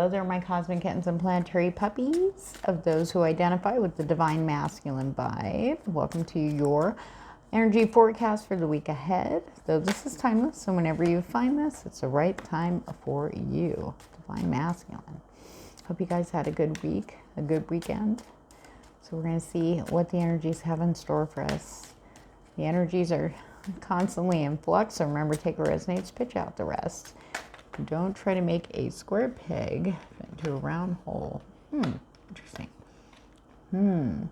Hello there, my cosmic kittens and planetary puppies of those who identify with the divine masculine vibe. Welcome to your energy forecast for the week ahead. Though this is timeless, so whenever you find this, it's the right time for you. Divine masculine. Hope you guys had a good week, a good weekend. So we're going to see what the energies have in store for us. The energies are constantly in flux, so remember, take what resonates, pitch out the rest. Don't try to make a square peg into a round hole. Interesting. We're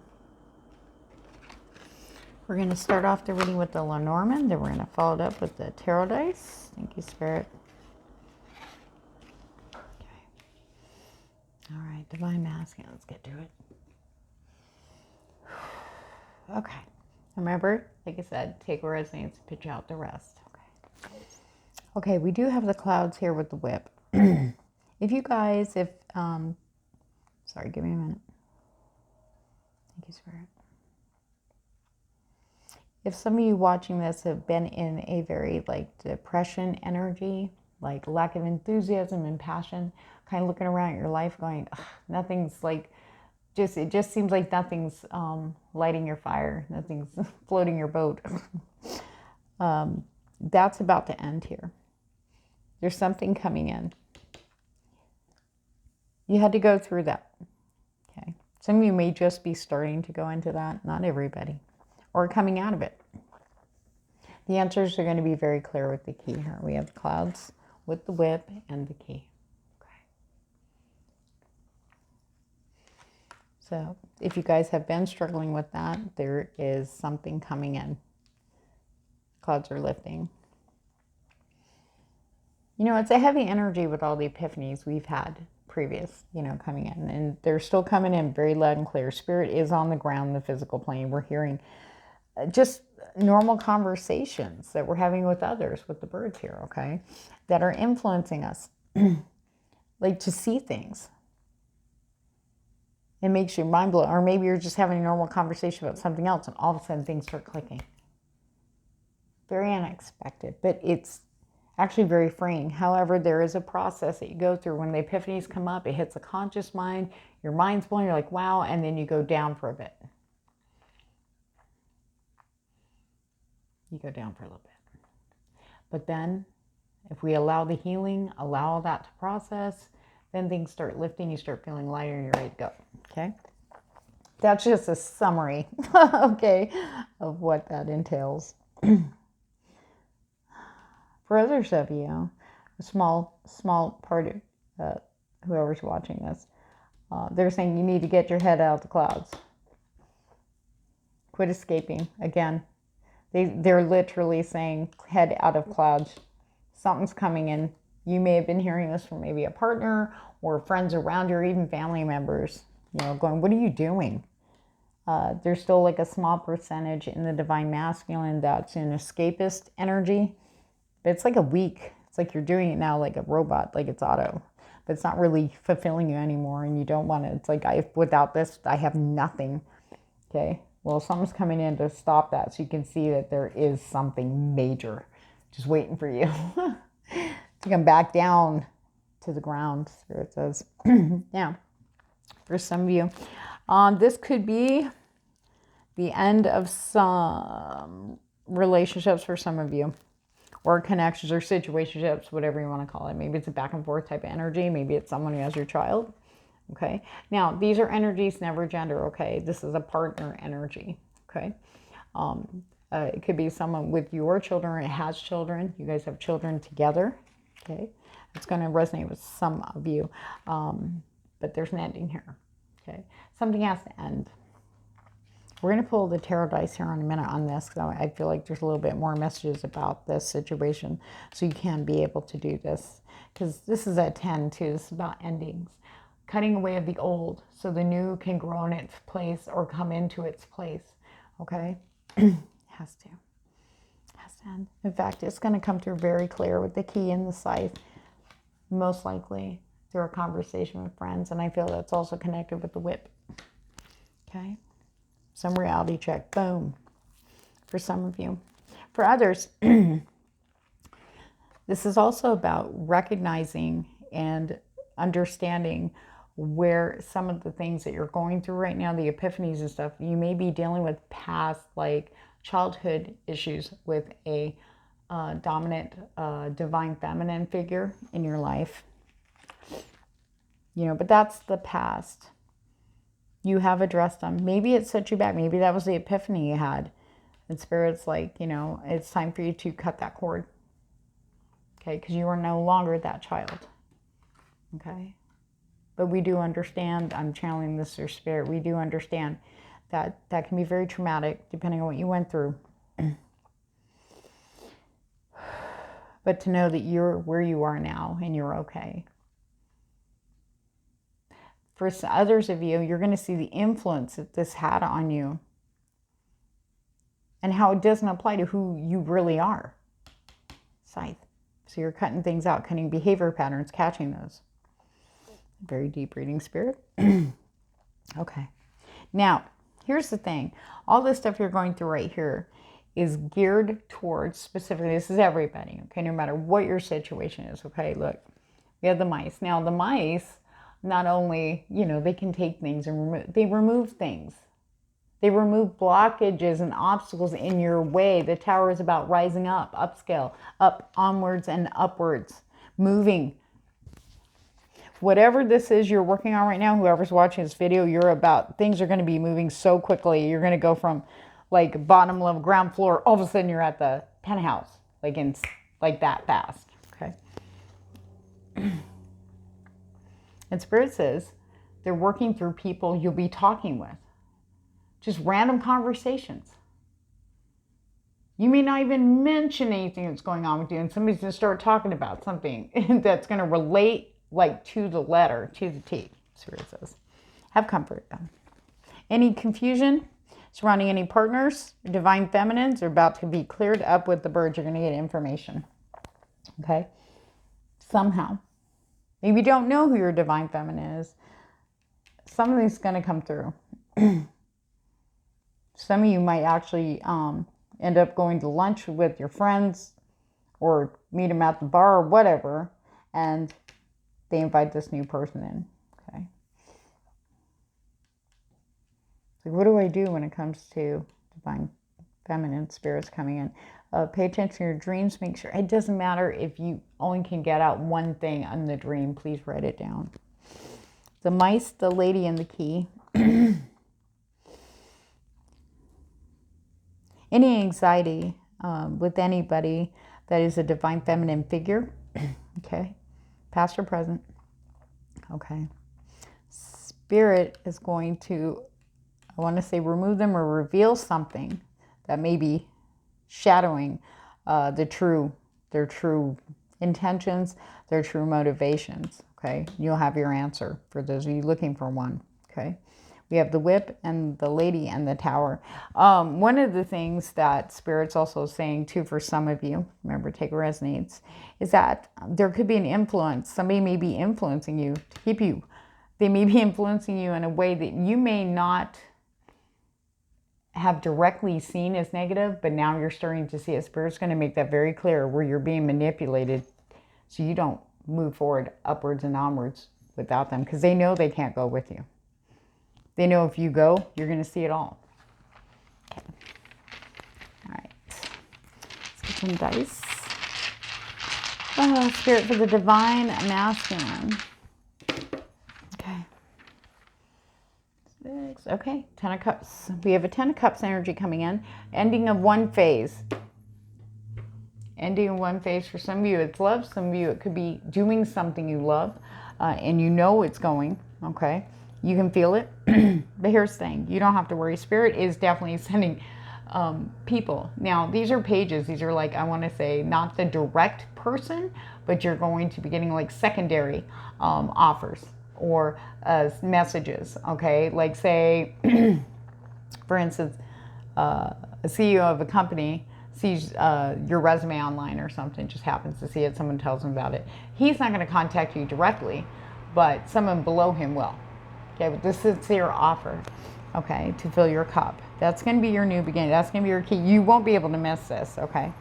going to start off the reading with the LENORMAND, then we're going to follow it up with the tarot dice. Thank you, Spirit. Okay. All right, Divine Masculine, let's get to it. Okay. Remember, like I said, take what resonates, pitch out the rest. Okay, we do have the clouds here with the whip. If you guys, sorry, give me a minute. Thank you, Spirit. If some of you watching this have been in a very depression energy, like lack of enthusiasm and passion, kind of looking around at your life going, nothing's it just seems like nothing's lighting your fire, nothing's floating your boat. That's about to end here. There's something coming in. You had to go through that. Okay. Some of you may just be starting to go into that. Not everybody. Or coming out of it. The answers are going to be very clear with the key here. We have the clouds with the whip and the key. Okay. So if you guys have been struggling with that, there is something coming in. Clouds are lifting. You know, it's a heavy energy with all the epiphanies we've had previous, coming in. And they're still coming in very loud and clear. Spirit is on the ground in the physical plane. We're hearing just normal conversations that we're having with others, with the birds here, okay? That are influencing us. To see things. It makes your mind blow. Or maybe you're just having a normal conversation about something else and all of a sudden things start clicking. Very unexpected, but it's actually very freeing. However, there is a process that you go through. When the epiphanies come up, it hits the conscious mind, your mind's blown, you're like, wow, and then you go down for a bit. You go down for a little bit. But then, if we allow the healing, allow that to process, then things start lifting, you start feeling lighter, and you're ready to go, okay? That's just a summary, okay, of what that entails. For others of you, a small part of whoever's watching this, they're saying you need to get your head out of the clouds. Quit escaping. Again, they're literally saying head out of clouds. Something's coming in. You may have been hearing this from maybe a partner or friends around you or even family members, going, what are you doing? There's still a small percentage in the divine masculine that's in escapist energy. But it's a weak. It's like you're doing it now like a robot, like it's auto. But it's not really fulfilling you anymore and you don't want it. It's like, without this, I have nothing. Okay? Well, something's coming in to stop that so you can see that there is something major just waiting for you to come back down to the ground, Spirit says. Now, for some of you, this could be the end of some relationships for some of you. Or connections or situationships, whatever you want to call it. Maybe it's a back and forth type of energy. Maybe it's someone who has your child. Okay. Now, these are energies, never gender. Okay. This is a partner energy. Okay. It could be someone with your children or it has children. You guys have children together. Okay. It's going to resonate with some of you. But there's an ending here. Okay. Something has to end. We're going to pull the tarot dice here in a minute on this because I feel like there's a little bit more messages about this situation so you can be able to do this because this is at 10 too. This is about endings. Cutting away of the old so the new can grow in its place or come into its place. Okay? Has to end. In fact, it's going to come through very clear with the key and the scythe. Most likely through a conversation with friends. And I feel that's also connected with the whip. Okay? Some reality check. Boom. For some of you. For others, this is also about recognizing and understanding where some of the things that you're going through right now, the epiphanies and stuff, you may be dealing with past, like, childhood issues with a dominant divine feminine figure in your life. You know, but that's the past. You have addressed them. Maybe it set you back. Maybe that was the epiphany you had. And Spirit's like, you know, it's time for you to cut that cord. Okay, because you are no longer that child. Okay. But we do understand, I'm channeling this through Spirit, we do understand that that can be very traumatic depending on what you went through. But to know that you're where you are now and you're okay. For others of you, you're going to see the influence that this had on you and how it doesn't apply to who you really are. Scythe. So you're cutting things out, cutting behavior patterns, catching those. Very deep reading, Spirit. Okay. Now, here's the thing. All this stuff you're going through right here is geared towards, specifically, this is everybody, okay, no matter what your situation is, okay? Look, we have the mice. Now, the mice, not only, you know, they can take things and remove things. They remove blockages and obstacles in your way. The tower is about rising up, upscale, up, onwards and upwards, moving. Whatever this is you're working on right now, whoever's watching this video, things are going to be moving so quickly. You're going to go from like bottom level, ground floor, all of a sudden you're at the penthouse, like that fast, okay? And Spirit says they're working through people you'll be talking with. Just random conversations. You may not even mention anything that's going on with you, and somebody's going to start talking about something that's going to relate like to the letter, to the T. Spirit says. Have comfort, though. Any confusion surrounding any partners, divine feminines, are about to be cleared up with the birds. You're going to get information. Okay? Somehow. Maybe you don't know who your divine feminine is. Something's going to come through. Some of you might actually end up going to lunch with your friends or meet them at the bar or whatever, and they invite this new person in. Okay. So what do I do when it comes to divine feminine spirits coming in? Pay attention to your dreams. Make sure, it doesn't matter if you only can get out one thing on the dream. Please write it down. The mice, the lady, and the key. Any anxiety with anybody that is a divine feminine figure, okay, past or present, okay. Spirit is going to, I want to say, remove them or reveal something that may be shadowing their true intentions, their true motivations, okay. You'll have your answer for those of you looking for one, okay. We have the whip and the lady and the tower. One of the things that Spirit's also saying too for some of you, remember, take what resonates, is that there could be an influence. Somebody may be influencing you to keep you. They may be influencing you in a way that you may not have directly seen as negative, but now you're starting to see it. Spirit's going to make that very clear, where you're being manipulated so you don't move forward upwards and onwards without them, because they know they can't go with you. They know if you go, you're going to see it all. Okay. All right. Let's get some dice. Spirit for the divine masculine. Okay. 6. Okay. 10 of Cups. We have a 10 of Cups energy coming in. Ending of one phase. Ending of one phase. For some of you, it's love. Some of you, it could be doing something you love. And you know it's going. Okay. You can feel it. But here's the thing. You don't have to worry. Spirit is definitely sending people. Now, these are pages. These are like, I want to say, not the direct person, but you're going to be getting like secondary offers or messages. Okay. Like say, for instance, a CEO of a company sees your resume online or something, just happens to see it. Someone tells him about it. He's not going to contact you directly, but someone below him will. Okay, but this is your offer, okay, to fill your cup. That's going to be your new beginning. That's going to be your key. You won't be able to miss this, okay?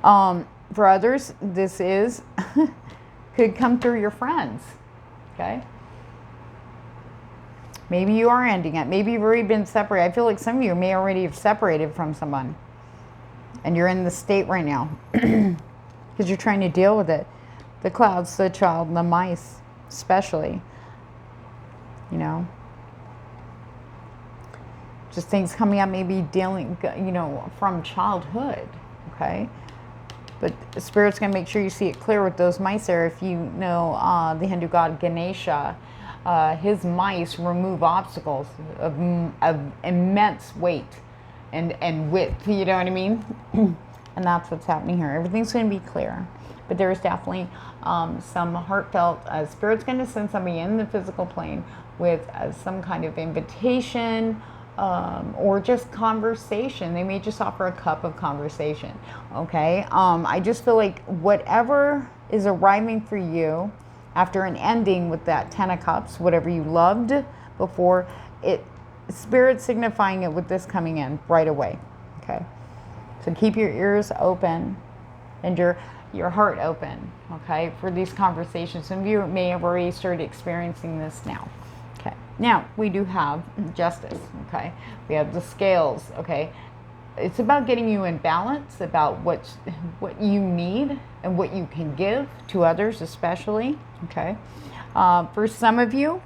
For others, this is, could come through your friends, Okay? Maybe you are ending it. Maybe you've already been separated. I feel like some of you may already have separated from someone. And you're in the state right now. Because you're trying to deal with it. The clouds, the child, and the mice, especially. You know. Just things coming up, maybe dealing, you know, from childhood. Okay? But Spirit's going to make sure you see it clear with those mice there. If you know the Hindu god Ganesha, his mice remove obstacles of immense weight and width, you know what I mean? And that's what's happening here. Everything's going to be clear. But there's definitely some heartfelt, Spirit's going to send somebody in the physical plane with some kind of invitation, or just conversation. They may just offer a cup of conversation. Okay? I just feel like whatever is arriving for you after an ending with that 10 of Cups, whatever you loved before, Spirit signifying it with this coming in right away. Okay? So keep your ears open and your heart open, okay, for these conversations. Some of you may have already started experiencing this now. Okay. Now, we do have Justice, okay? We have the Scales, okay? It's about getting you in balance, about what you need and what you can give to others, especially, okay? For some of you,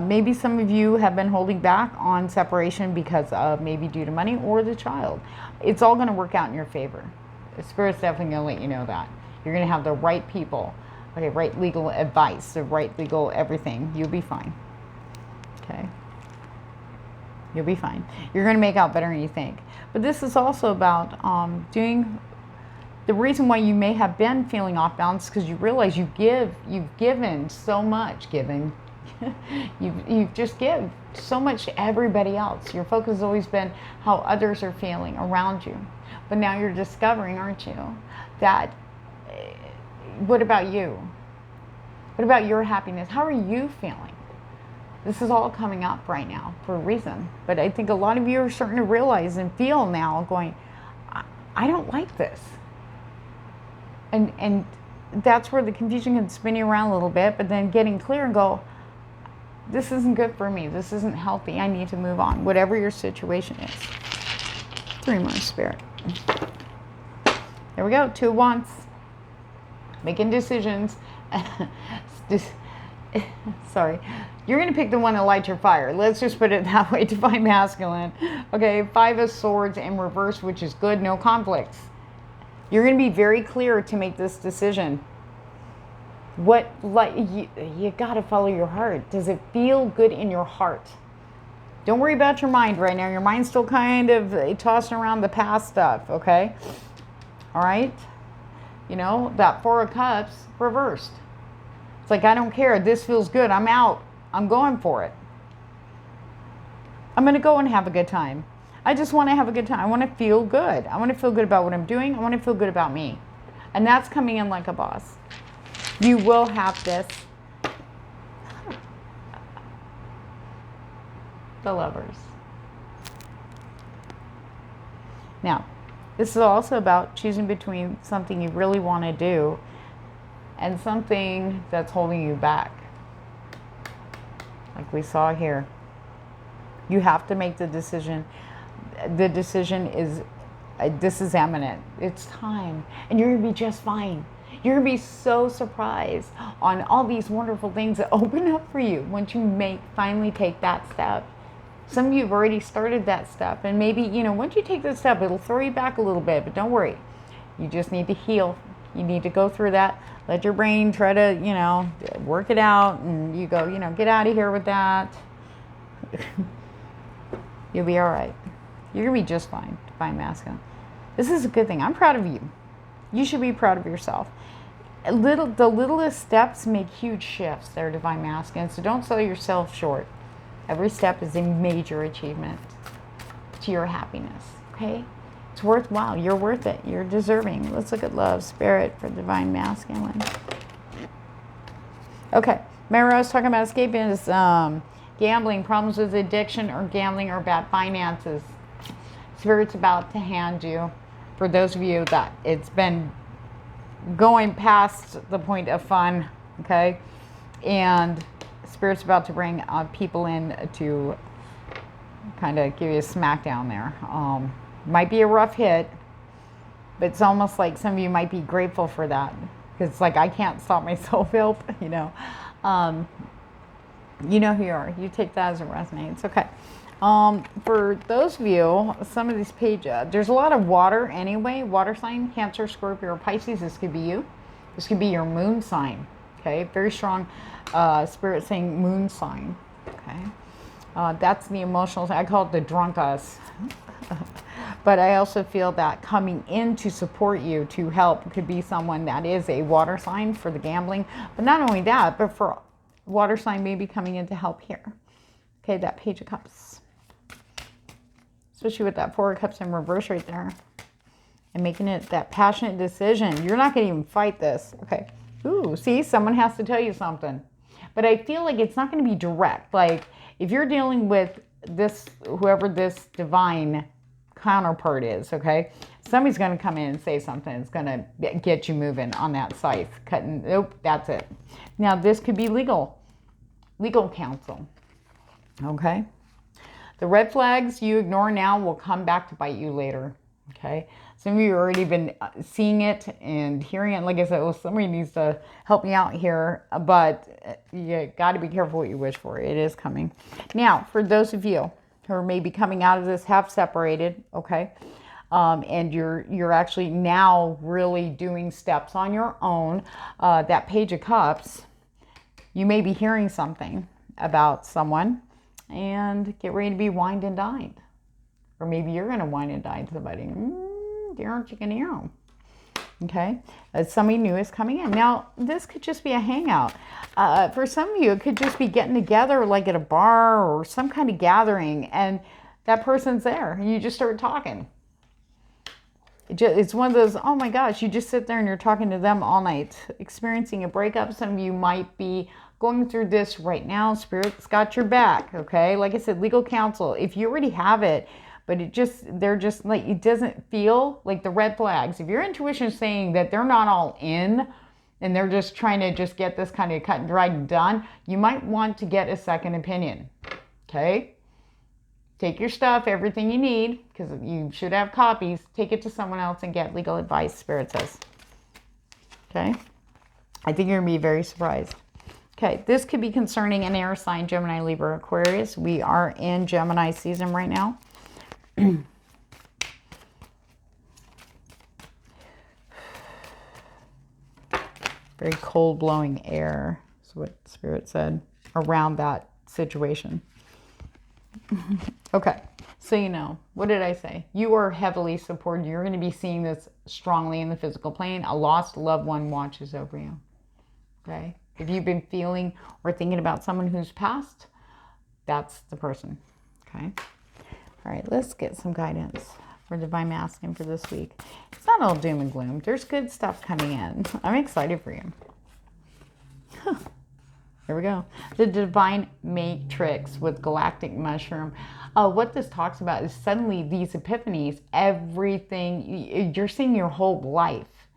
maybe some of you have been holding back on separation because of maybe due to money or the child. It's all going to work out in your favor. Spirit's definitely going to let you know that. You're going to have the right people, okay, right legal advice, the right legal everything. You'll be fine. Okay? You'll be fine. You're going to make out better than you think. But this is also about doing the reason why you may have been feeling off balance, because you realize you've given so much, you've just give so much to everybody else. Your focus has always been how others are feeling around you. But now you're discovering, aren't you, that what about you? What about your happiness? How are you feeling? This is all coming up right now for a reason. But I think a lot of you are starting to realize and feel now going, I don't like this. And that's where the confusion can spin you around a little bit, but then getting clear and go, this isn't good for me. This isn't healthy. I need to move on, whatever your situation is. 3 more, Spirit. There we go. 2 of Wands. Making decisions. Sorry. You're going to pick the one that lights your fire. Let's just put it that way. Divine Masculine. Okay. 5 of Swords in reverse, which is good. No conflicts. You're going to be very clear to make this decision. You got to follow your heart. Does it feel good in your heart? Don't worry about your mind right now. Your mind's still kind of tossing around the past stuff, okay? All right? You know, that 4 of Cups reversed. It's like, I don't care. This feels good. I'm out. I'm going for it. I'm going to go and have a good time. I just want to have a good time. I want to feel good. I want to feel good about what I'm doing. I want to feel good about me. And that's coming in like a boss. You will have this. The Lovers. Now, this is also about choosing between something you really want to do and something that's holding you back. Like we saw here. You have to make the decision. The decision is, this is imminent. It's time. And you're going to be just fine. You're going to be so surprised on all these wonderful things that open up for you once you finally take that step. Some of you have already started that step, and maybe, you know, once you take that step, it'll throw you back a little bit, but don't worry. You just need to heal. You need to go through that. Let your brain try to, you know, work it out, and you go, you know, get out of here with that. You'll be all right. You're going to be just fine, Divine Masculine. This is a good thing. I'm proud of you. You should be proud of yourself. The littlest steps make huge shifts there, Divine Masculine, so don't sell yourself short. Every step is a major achievement to your happiness, okay? It's worthwhile. You're worth it. You're deserving. Let's look at love, Spirit for Divine Masculine. Okay. Remember I was talking about escaping is gambling, problems with addiction or gambling or bad finances. Spirit's about to hand you, for those of you that it's been going past the point of fun, okay? And Spirit's about to bring people in to kind of give you a smackdown there. Might be a rough hit, but it's almost like some of you might be grateful for that. Because it's like, I can't stop myself help, you know. You know who you are. You take that as it resonates. Okay. For those of you, some of these pages, there's a lot of water anyway. Water sign, Cancer, Scorpio, or Pisces. This could be you. This could be your moon sign. Okay. Very strong Spirit saying moon sign. Okay. That's the emotional, I call it the drunk us. But I also feel that coming in to support you, to help, could be someone that is a water sign for the gambling. But not only that, but for water sign maybe coming in to help here. Okay, that Page of Cups. Especially with that Four of Cups in reverse right there. And making it that passionate decision. You're not going to even fight this. Okay. Ooh, see, someone has to tell you something. But I feel like it's not going to be direct. Like, if you're dealing with this, whoever this divine counterpart is, okay, somebody's going to come in and say something. It's going to get you moving on that scythe. Cutting, nope, that's it. Now, this could be legal counsel, okay? The red flags you ignore now will come back to bite you later, okay? Some of you have already been seeing it and hearing it. Like I said, well, somebody needs to help me out here, but you got to be careful what you wish for. It is coming. Now, for those of you who are maybe coming out of this, have separated, okay, and you're actually now really doing steps on your own, that Page of Cups, you may be hearing something about someone and get ready to be wined and dined. Or maybe you're going to wine and dine somebody. Aren't you going to hear them? Okay, somebody new is coming in. Now, this could just be a hangout. For some of you, it could just be getting together like at a bar or some kind of gathering, and that person's there, and you just start talking. It's one of those, oh my gosh, you just sit there and you're talking to them all night, experiencing a breakup. Some of you might be going through this right now. Spirit's got your back, okay? Like I said, legal counsel. If you already have it, but they're just like, it doesn't feel like the red flags. If your intuition is saying that they're not all in and they're just trying to just get this kind of cut and dried and done, you might want to get a second opinion, okay? Take your stuff, everything you need, because you should have copies. Take it to someone else and get legal advice, Spirit says. Okay? I think you're going to be very surprised. Okay, this could be concerning an air sign, Gemini, Libra, Aquarius. We are in Gemini season right now. Very cold blowing air is what Spirit said around that situation. Okay, so you know, what did I say? You are heavily supported. You're going to be seeing this strongly in the physical plane. A lost loved one watches over you. Okay, if you've been feeling or thinking about someone who's passed, that's the person. Okay. All right, let's get some guidance for Divine Masculine for this week. It's not all doom and gloom. There's good stuff coming in. I'm excited for you. Here we go. The Divine Matrix with Galactic Mushroom. What this talks about is suddenly these epiphanies, everything, you're seeing your whole life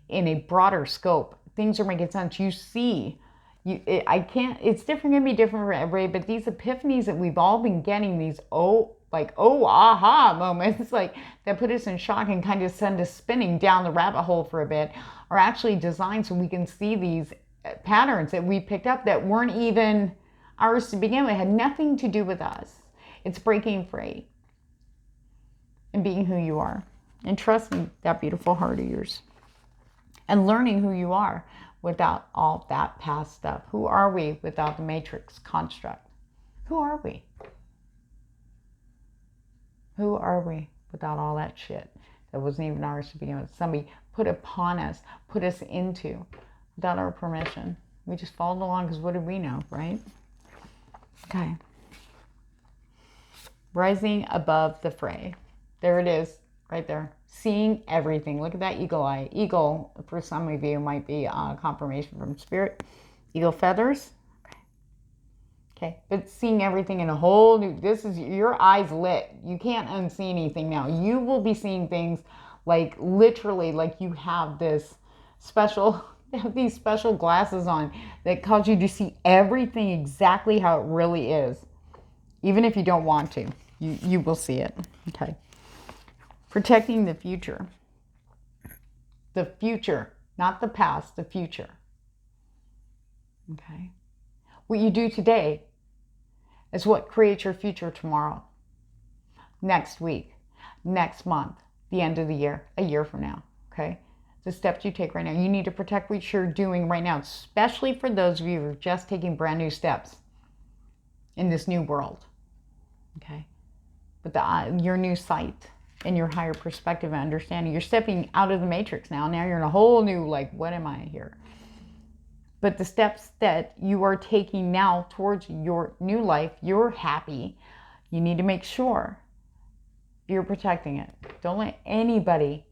in a broader scope. Things are making sense. You see, it's different, going to be different for everybody, but these epiphanies that we've all been getting, these aha moments, like that put us in shock and kind of send us spinning down the rabbit hole for a bit, are actually designed so we can see these patterns that we picked up that weren't even ours to begin with, had nothing to do with us. It's breaking free and being who you are and trusting that beautiful heart of yours and learning who you are without all that past stuff. Who are we without the matrix construct? Who are we? Who are we without all that shit that wasn't even ours to begin with? Somebody put upon us, put us into without our permission. We just followed along because what did we know, right? Okay. Rising above the fray. There it is, right there. Seeing everything. Look at that eagle eye. Eagle, for some of you, might be confirmation from Spirit. Eagle feathers. Okay, but seeing everything in a whole new, this is your eyes lit. You can't unsee anything now. You will be seeing things like literally like you have this special have these special glasses on that cause you to see everything exactly how it really is. Even if you don't want to, you will see it. Okay. Protecting the future. The future, not the past, the future. Okay. What you do today is what creates your future tomorrow, next week, next month, the end of the year, a year from now. Okay. The steps you take right now. You need to protect what you're doing right now, especially for those of you who are just taking brand new steps in this new world. Okay. But your new sight and your higher perspective and understanding, you're stepping out of the matrix now. Now you're in a whole new, like, what am I here? But the steps that you are taking now towards your new life, you're happy. You need to make sure you're protecting it. Don't let anybody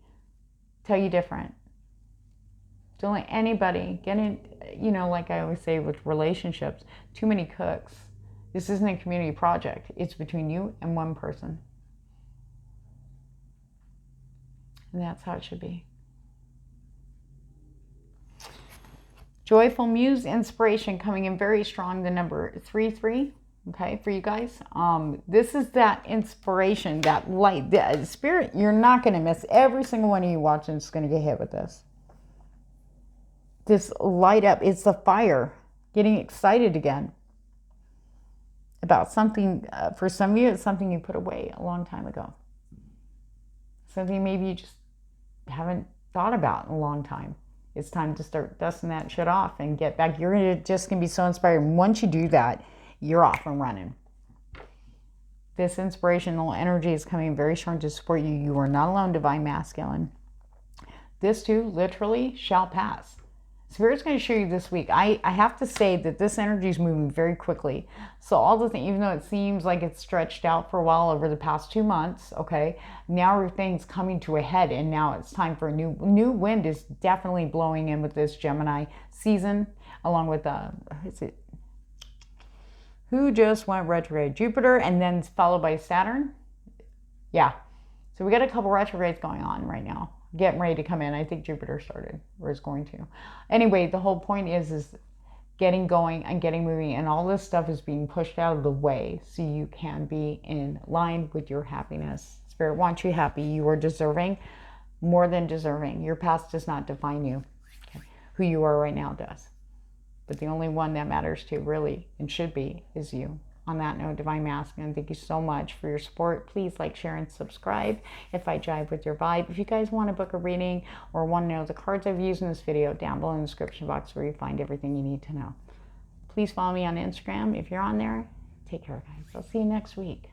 tell you different. Don't let anybody get in, like I always say with relationships, too many cooks. This isn't a community project. It's between you and one person. And that's how it should be. Joyful Muse inspiration coming in very strong, the number 33. Okay, for you guys. This is that inspiration, that light, the spirit. You're not going to miss. Every single one of you watching is going to get hit with this. This light up. It's the fire. Getting excited again about something. For some of you, it's something you put away a long time ago. Something maybe you just haven't thought about in a long time. It's time to start dusting that shit off and get back. You're just going to be so inspired. And once you do that, you're off and running. This inspirational energy is coming very strong to support you. You are not alone, Divine Masculine. This too, literally, shall pass. Spirit's going to show you this week. I have to say that this energy is moving very quickly. So all the things, even though it seems like it's stretched out for a while over the past 2 months, okay, now everything's coming to a head, and now it's time for a new wind is definitely blowing in with this Gemini season, along with who just went retrograde? Jupiter, and then followed by Saturn. Yeah. So we got a couple retrogrades going on right now. Getting ready to come in. I think Jupiter started, or is going to. Anyway, the whole point is getting going and getting moving, and all this stuff is being pushed out of the way so you can be in line with your happiness. Spirit wants you happy. You are deserving, more than deserving. Your past does not define you. Okay. Who you are right now does. But the only one that matters to really and should be is you. On that note, Divine Masculine, thank you so much for your support. Please like, share, and subscribe if I jive with your vibe. If you guys want to book a reading or want to know the cards I've used in this video, down below in the description box where you find everything you need to know. Please follow me on Instagram if you're on there. Take care, guys. I'll see you next week.